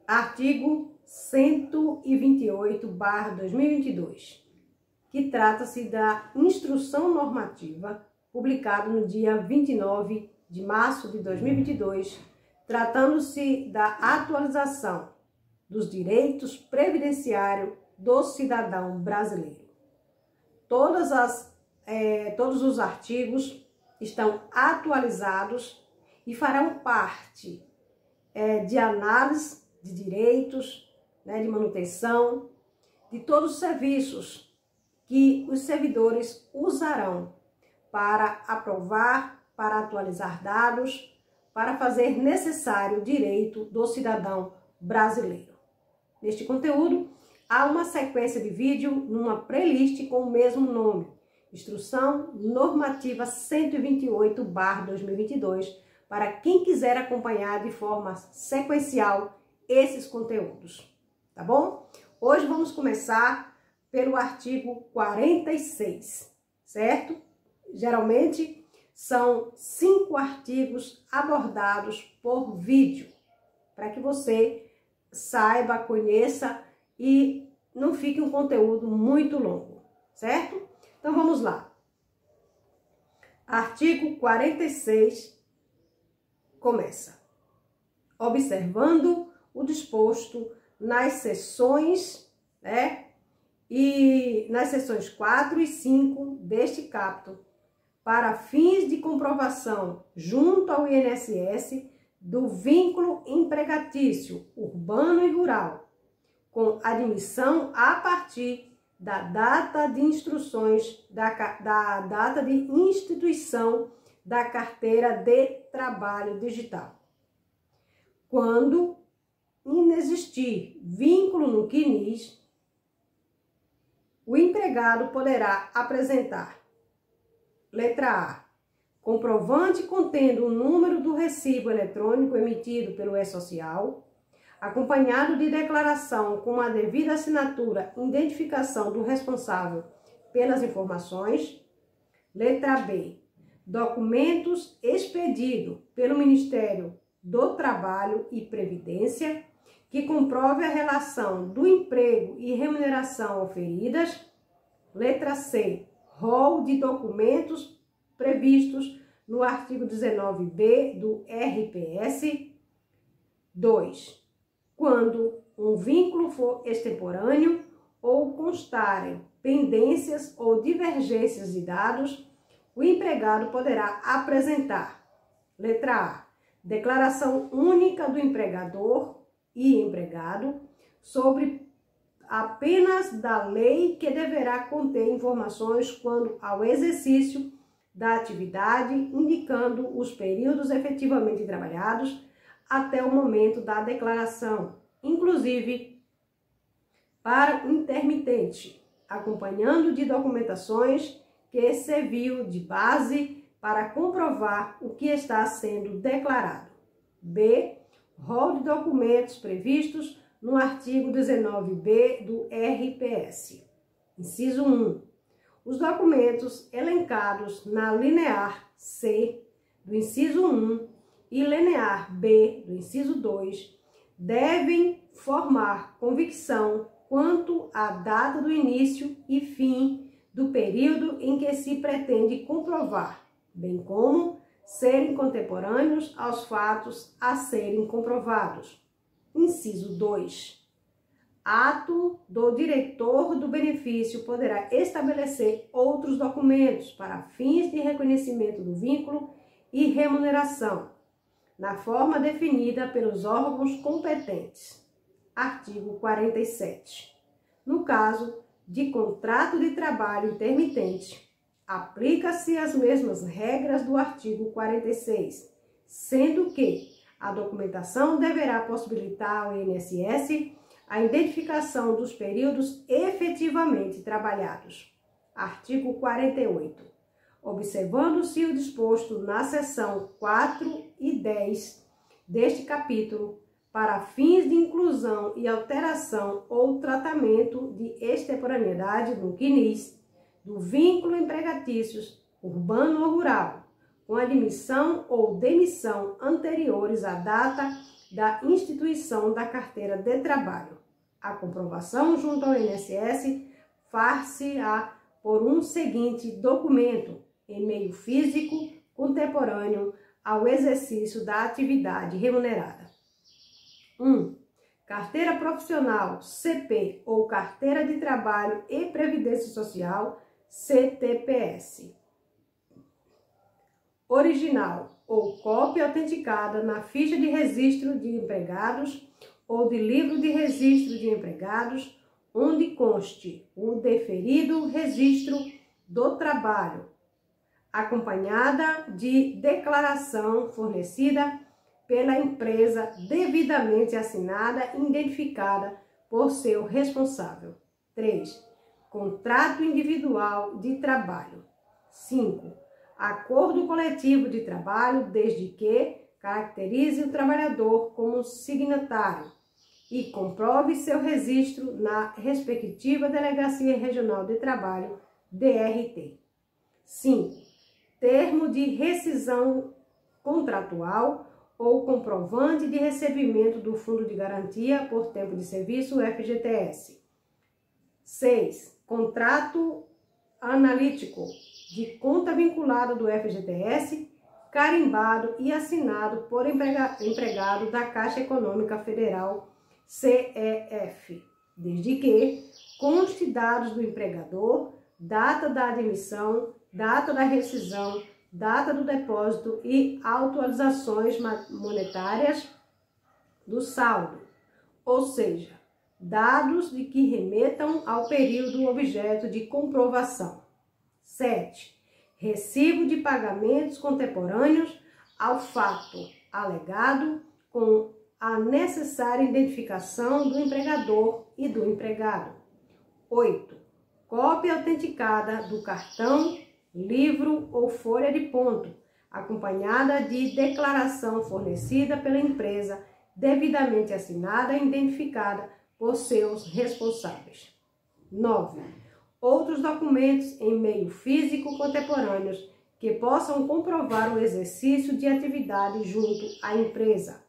Artigo 128/2022, que trata-se da Instrução Normativa, publicado no dia 29 de março de 2022, tratando-se da atualização dos direitos previdenciários do cidadão brasileiro. Todos os artigos estão atualizados e farão parte de análise de direitos, de manutenção, de todos os serviços que os servidores usarão para aprovar, para atualizar dados, para fazer necessário o direito do cidadão brasileiro. Neste conteúdo, há uma sequência de vídeo numa playlist com o mesmo nome, Instrução Normativa 128/2022, para quem quiser acompanhar de forma sequencial esses conteúdos, tá bom? Hoje vamos começar pelo artigo 46, certo? Geralmente são 5 artigos abordados por vídeo, para que você saiba, conheça e não fique um conteúdo muito longo, certo? Então vamos lá. Artigo 46 começa. Observando o disposto nas seções, e nas seções 4 e 5 deste caput, para fins de comprovação junto ao INSS do vínculo empregatício urbano e rural, com admissão a partir da data de instruções, da data de instituição da carteira de trabalho digital. Quando inexistir vínculo no CNIS, o empregado poderá apresentar: letra A, comprovante contendo o número do recibo eletrônico emitido pelo E-Social, acompanhado de declaração com a devida assinatura, identificação do responsável pelas informações. Letra B, documentos expedidos pelo Ministério do Trabalho e Previdência, que comprove a relação do emprego e remuneração oferidas. Letra C, rol de documentos previstos no artigo 19b do RPS. 2. Quando um vínculo for extemporâneo ou constarem pendências ou divergências de dados, o empregado poderá apresentar: letra A, declaração única do empregador e empregado sobre apenas da lei, que deverá conter informações quanto ao exercício da atividade, indicando os períodos efetivamente trabalhados até o momento da declaração, inclusive para o intermitente, acompanhando de documentações que serviu de base para comprovar o que está sendo declarado. B, rol de documentos previstos no artigo 19b do RPS. Inciso 1. Os documentos elencados na linear C do inciso 1 e linear B do inciso 2 devem formar convicção quanto à data do início e fim do período em que se pretende comprovar, bem como serem contemporâneos aos fatos a serem comprovados. Inciso 2. Ato do diretor do benefício poderá estabelecer outros documentos para fins de reconhecimento do vínculo e remuneração, na forma definida pelos órgãos competentes. Artigo 47. No caso de contrato de trabalho intermitente, aplica-se as mesmas regras do artigo 46, sendo que a documentação deverá possibilitar ao INSS a identificação dos períodos efetivamente trabalhados. Artigo 48. Observando-se o disposto na seção 4 e 10 deste capítulo, para fins de inclusão e alteração ou tratamento de extemporaneidade no CNIS, do vínculo empregatícios urbano ou rural, com admissão ou demissão anteriores à data da instituição da carteira de trabalho. A comprovação junto ao INSS far-se-á por um seguinte documento, em meio físico contemporâneo ao exercício da atividade remunerada. 1. Carteira profissional, CP, ou carteira de trabalho e previdência social, CTPS. Original ou cópia autenticada na ficha de registro de empregados ou de livro de registro de empregados, onde conste o deferido registro do trabalho, acompanhada de declaração fornecida pela empresa devidamente assinada e identificada por seu responsável. 3. Contrato individual de trabalho. 5. Acordo coletivo de trabalho, desde que caracterize o trabalhador como signatário e comprove seu registro na respectiva Delegacia Regional de Trabalho, DRT. 5. Termo de rescisão contratual ou comprovante de recebimento do Fundo de Garantia por Tempo de Serviço, FGTS. 6. Contrato analítico de conta vinculada do FGTS, carimbado e assinado por empregado da Caixa Econômica Federal, CEF, desde que conste dados do empregador, data da admissão, data da rescisão, data do depósito e atualizações monetárias do saldo, ou seja, dados de que remetam ao período objeto de comprovação. 7. Recibo de pagamentos contemporâneos ao fato alegado com a necessária identificação do empregador e do empregado. 8. Cópia autenticada do cartão, livro ou folha de ponto, acompanhada de declaração fornecida pela empresa, devidamente assinada e identificada por seus responsáveis. 9. Outros documentos em meio físico contemporâneos que possam comprovar o exercício de atividade junto à empresa.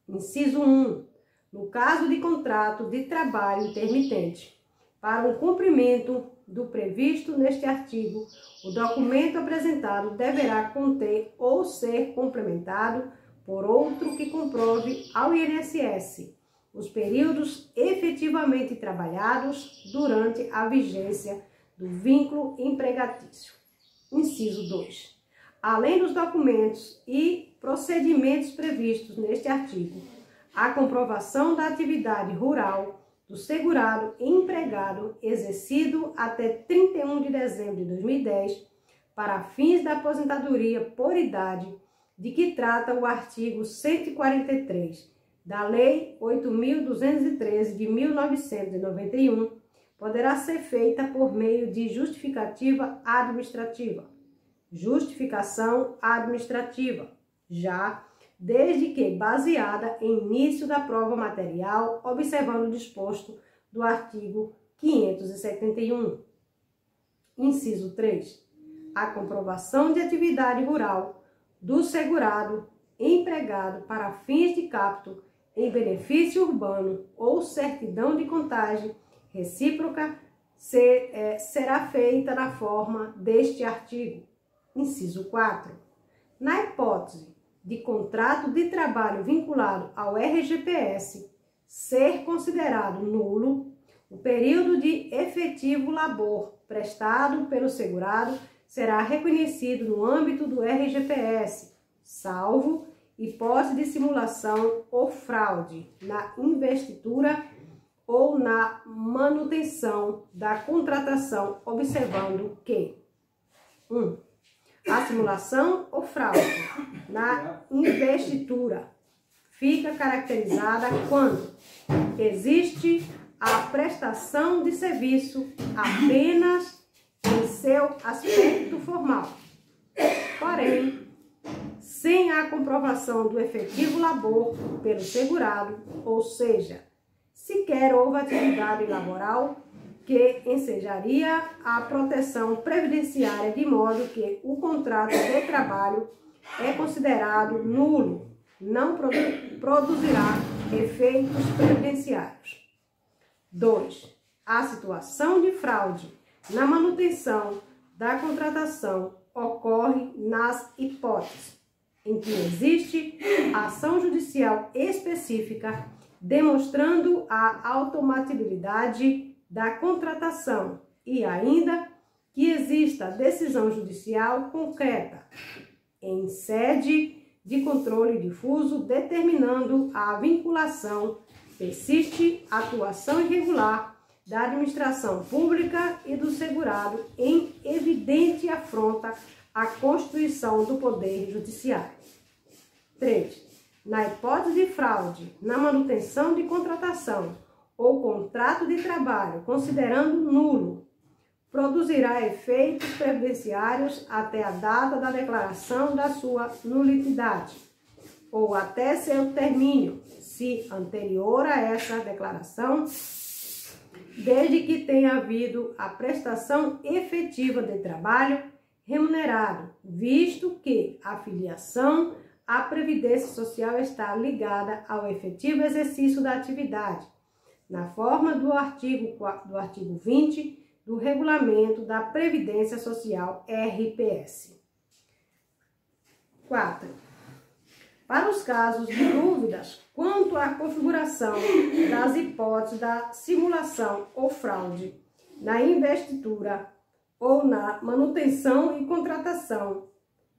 Inciso 1. No caso de contrato de trabalho intermitente, para o cumprimento do previsto neste artigo, o documento apresentado deverá conter ou ser complementado por outro que comprove ao INSS os períodos efetivamente trabalhados durante a vigência do vínculo empregatício. Inciso 2. Além dos documentos e procedimentos previstos neste artigo, a comprovação da atividade rural do segurado empregado exercido até 31 de dezembro de 2010 para fins da aposentadoria por idade, de que trata o artigo 143 da Lei 8.213 de 1991, poderá ser feita por meio de justificativa administrativa. Justificação administrativa, já desde que baseada em início da prova material, observando o disposto do artigo 571. Inciso 3. A comprovação de atividade rural do segurado empregado para fins de capto em benefício urbano ou certidão de contagem recíproca será feita na forma deste artigo. Inciso 4. Na hipótese de contrato de trabalho vinculado ao RGPS ser considerado nulo, o período de efetivo labor prestado pelo segurado será reconhecido no âmbito do RGPS, salvo hipótese de simulação ou fraude na investitura ou na manutenção da contratação, observando que 1. A simulação ou fraude na investitura fica caracterizada quando existe a prestação de serviço apenas em seu aspecto formal, porém, sem a comprovação do efetivo labor pelo segurado, ou seja, sequer houve atividade laboral que ensejaria a proteção previdenciária, de modo que o contrato de trabalho é considerado nulo não produzirá efeitos previdenciários. 2. A situação de fraude na manutenção da contratação ocorre nas hipóteses em que existe ação judicial específica demonstrando a automaticidade da contratação e ainda que exista decisão judicial concreta em sede de controle difuso determinando a vinculação, persiste atuação irregular da administração pública e do segurado em evidente afronta à Constituição do Poder Judiciário. 3. Na hipótese de fraude na manutenção de contratação ou contrato de trabalho, considerando nulo, produzirá efeitos previdenciários até a data da declaração da sua nulidade, ou até seu término, se anterior a essa declaração, desde que tenha havido a prestação efetiva de trabalho remunerado, visto que a filiação à Previdência Social está ligada ao efetivo exercício da atividade, na forma do artigo 20 do Regulamento da Previdência Social RPS. 4. Para os casos de dúvidas quanto à configuração das hipóteses da simulação ou fraude na investidura ou na manutenção e contratação,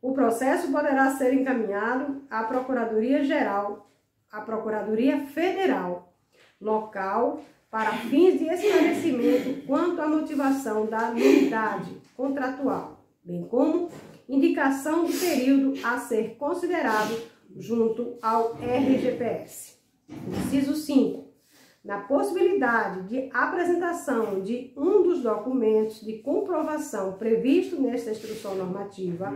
o processo poderá ser encaminhado à Procuradoria-Geral, à Procuradoria Federal, local, para fins de esclarecimento quanto à motivação da nulidade contratual, bem como indicação do período a ser considerado junto ao RGPS. Inciso 5. Na possibilidade de apresentação de um dos documentos de comprovação previsto nesta instrução normativa,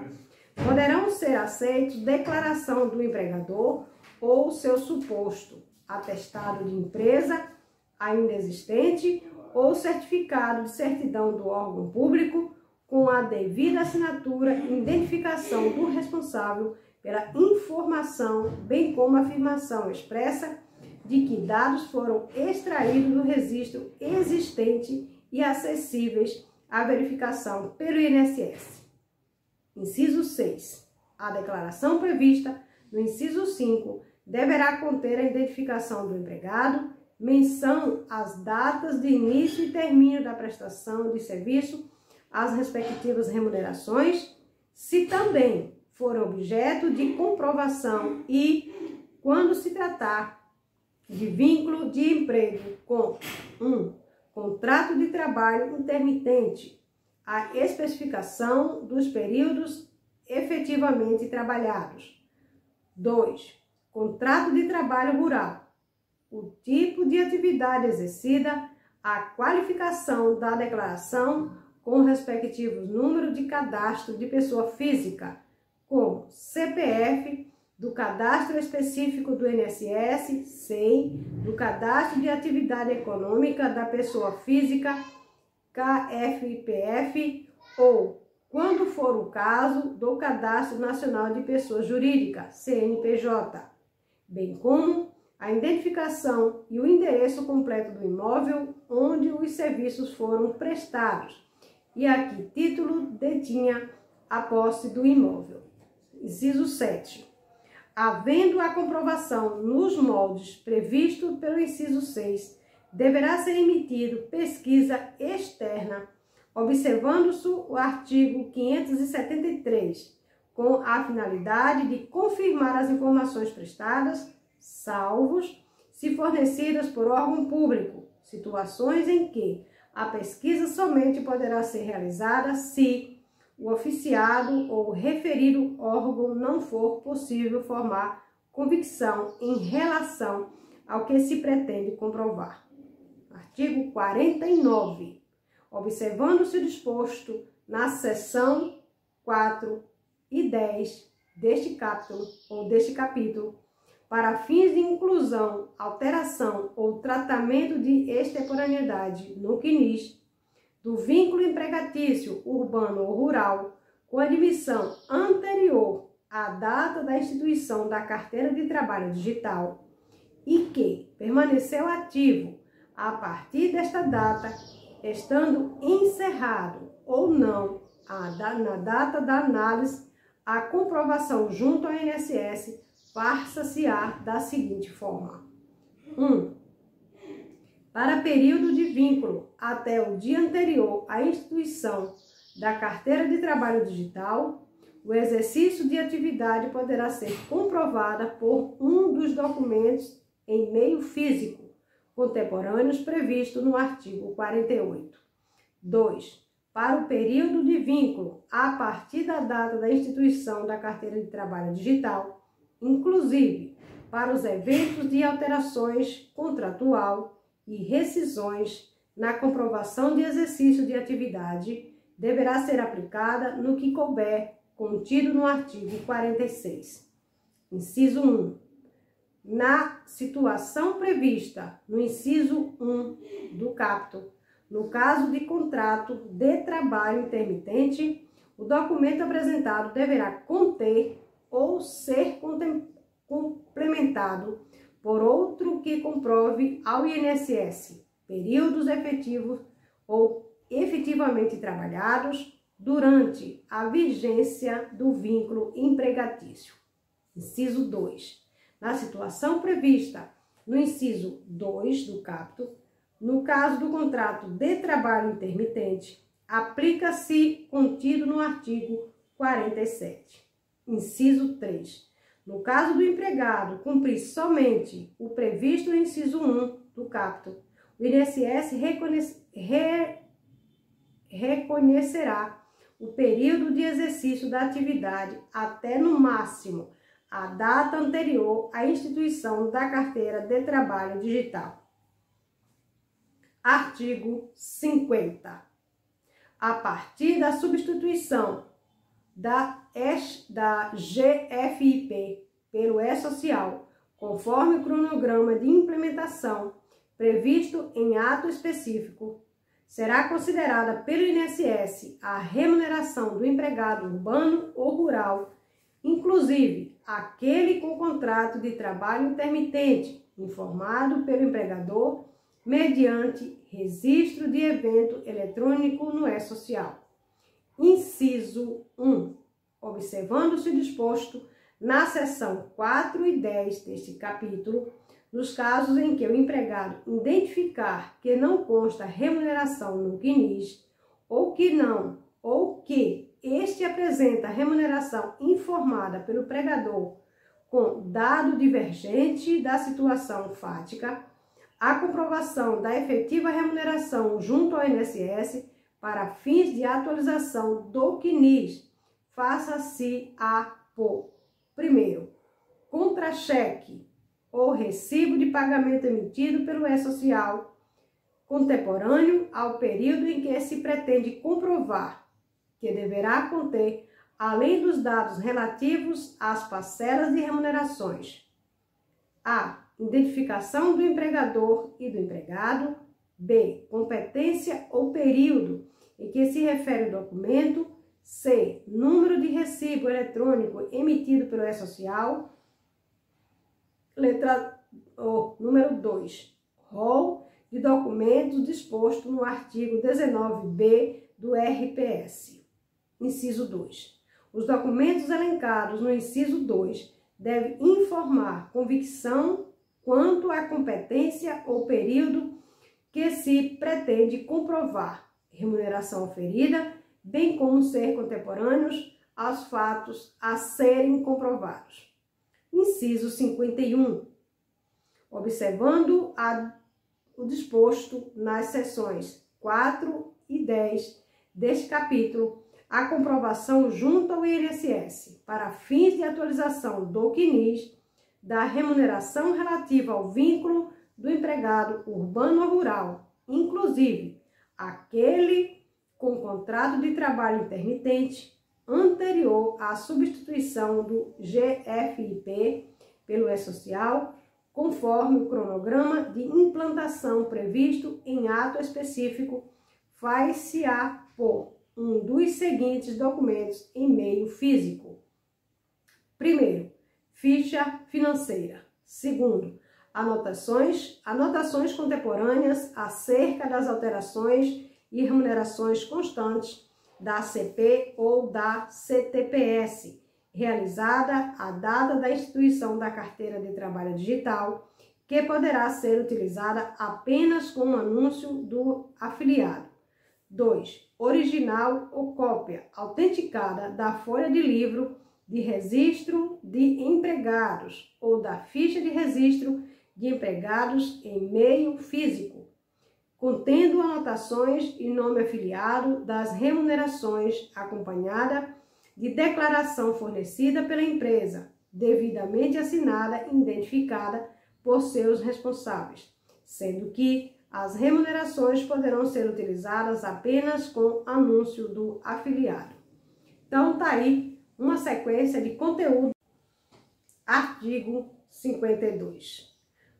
poderão ser aceitos declaração do empregador ou seu suposto atestado de empresa ainda existente ou certificado de certidão do órgão público com a devida assinatura e identificação do responsável pela informação, bem como afirmação expressa de que dados foram extraídos do registro existente e acessíveis à verificação pelo INSS. Inciso 6. A declaração prevista no inciso 5 deverá conter a identificação do empregado, menção às datas de início e término da prestação de serviço, as respectivas remunerações, se também for objeto de comprovação e, quando se tratar de vínculo de emprego com 1. Contrato de trabalho intermitente, a especificação dos períodos efetivamente trabalhados. 2. Contrato de trabalho rural, o tipo de atividade exercida, a qualificação da declaração com o respectivo número de cadastro de pessoa física, como CPF, do cadastro específico do INSS, SEI, do cadastro de atividade econômica da pessoa física, KFPF, ou, quando for o caso, do Cadastro Nacional de Pessoa Jurídica, CNPJ, bem como a identificação e o endereço completo do imóvel onde os serviços foram prestados e a que título detinha a posse do imóvel. Inciso 7. Havendo a comprovação nos moldes previsto pelo inciso 6, deverá ser emitido pesquisa externa, observando-se o artigo 573, com a finalidade de confirmar as informações prestadas, salvos, se fornecidas por órgão público, situações em que a pesquisa somente poderá ser realizada se o oficiado ou referido órgão não for possível formar convicção em relação ao que se pretende comprovar. Artigo 49. Observando-se o disposto na seção 4 e 10 deste capítulo, para fins de inclusão, alteração ou tratamento de extemporaneidade no CNIS, do vínculo empregatício urbano ou rural, com admissão anterior a data da instituição da carteira de trabalho digital e que permaneceu ativo a partir desta data, estando encerrado ou não na data da análise, a comprovação junto ao INSS far-se-á da seguinte forma. 1. Para período de vínculo até o dia anterior à instituição da carteira de trabalho digital, o exercício de atividade poderá ser comprovada por um dos documentos em meio físico contemporâneos previsto no artigo 48. 2. Para o período de vínculo a partir da data da instituição da carteira de trabalho digital, inclusive para os eventos de alterações contratual e rescisões na comprovação de exercício de atividade, deverá ser aplicada no que couber, contido no artigo 46. Inciso 1. Na situação prevista no inciso 1 do caput, no caso de contrato de trabalho intermitente, o documento apresentado deverá conter ou ser complementado por outro que comprove ao INSS períodos efetivos ou efetivamente trabalhados durante a vigência do vínculo empregatício. Inciso 2. Na situação prevista no inciso 2 do caput, no caso do contrato de trabalho intermitente, aplica-se contido no artigo 47. Inciso 3. No caso do empregado cumprir somente o previsto no inciso 1 do caput, o INSS reconhecerá o período de exercício da atividade até, no máximo, a data anterior à instituição da carteira de trabalho digital. Artigo 50. A partir da substituição da GFIP pelo E-Social, conforme o cronograma de implementação previsto em ato específico, será considerada pelo INSS a remuneração do empregado urbano ou rural, inclusive aquele com contrato de trabalho intermitente, informado pelo empregador mediante registro de evento eletrônico no E-Social. Inciso 1. Observando-se o disposto na seção 4 e 10 deste capítulo, nos casos em que o empregado identificar que não consta remuneração no CNIS ou que este apresenta remuneração informada pelo empregador com dado divergente da situação fática, a comprovação da efetiva remuneração junto ao INSS para fins de atualização do CNIS faça-se-á por, primeiro, contra-cheque ou recibo de pagamento emitido pelo E-Social contemporâneo ao período em que se pretende comprovar, que deverá conter, além dos dados relativos às parcelas de remunerações, a identificação do empregador e do empregado, b. competência ou período em que se refere o documento, c. número de recibo eletrônico emitido pelo E-Social, número 2, rol de documentos disposto no artigo 19b do RPS. Inciso 2. Os documentos elencados no inciso 2 devem informar convicção quanto à competência ou período que se pretende comprovar, remuneração oferida, bem como ser contemporâneos aos fatos a serem comprovados. Inciso 51. Observando o disposto nas seções 4 e 10 deste capítulo, a comprovação junto ao INSS para fins de atualização do CNIS da remuneração relativa ao vínculo do empregado urbano ou rural, inclusive aquele com contrato de trabalho intermitente anterior à substituição do GFIP pelo E-Social, conforme o cronograma de implantação previsto em ato específico, faz-se-á por um dos seguintes documentos em meio físico. Primeiro, ficha financeira. Segundo, anotações contemporâneas acerca das alterações e remunerações constantes da ACP ou da CTPS, realizada a data da instituição da carteira de trabalho digital, que poderá ser utilizada apenas com o anúncio do afiliado. 2. Original ou cópia autenticada da folha de livro de registro de empregados ou da ficha de registro de empregados em meio físico, contendo anotações e nome afiliado das remunerações, acompanhada de declaração fornecida pela empresa, devidamente assinada e identificada por seus responsáveis, sendo que as remunerações poderão ser utilizadas apenas com anúncio do afiliado. Então, tá aí uma sequência de conteúdo. Artigo 52.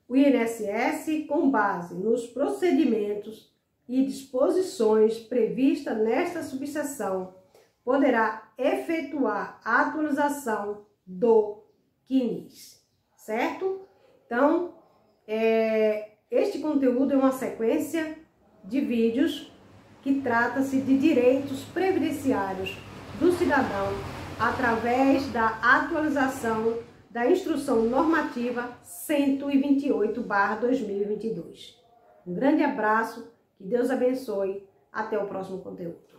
O INSS, com base nos procedimentos e disposições previstas nesta subseção, poderá efetuar a atualização do CNIS, certo? Então, este conteúdo é uma sequência de vídeos que trata-se de direitos previdenciários do cidadão através da atualização da Instrução Normativa 128/2022. Um grande abraço, que Deus abençoe, até o próximo conteúdo.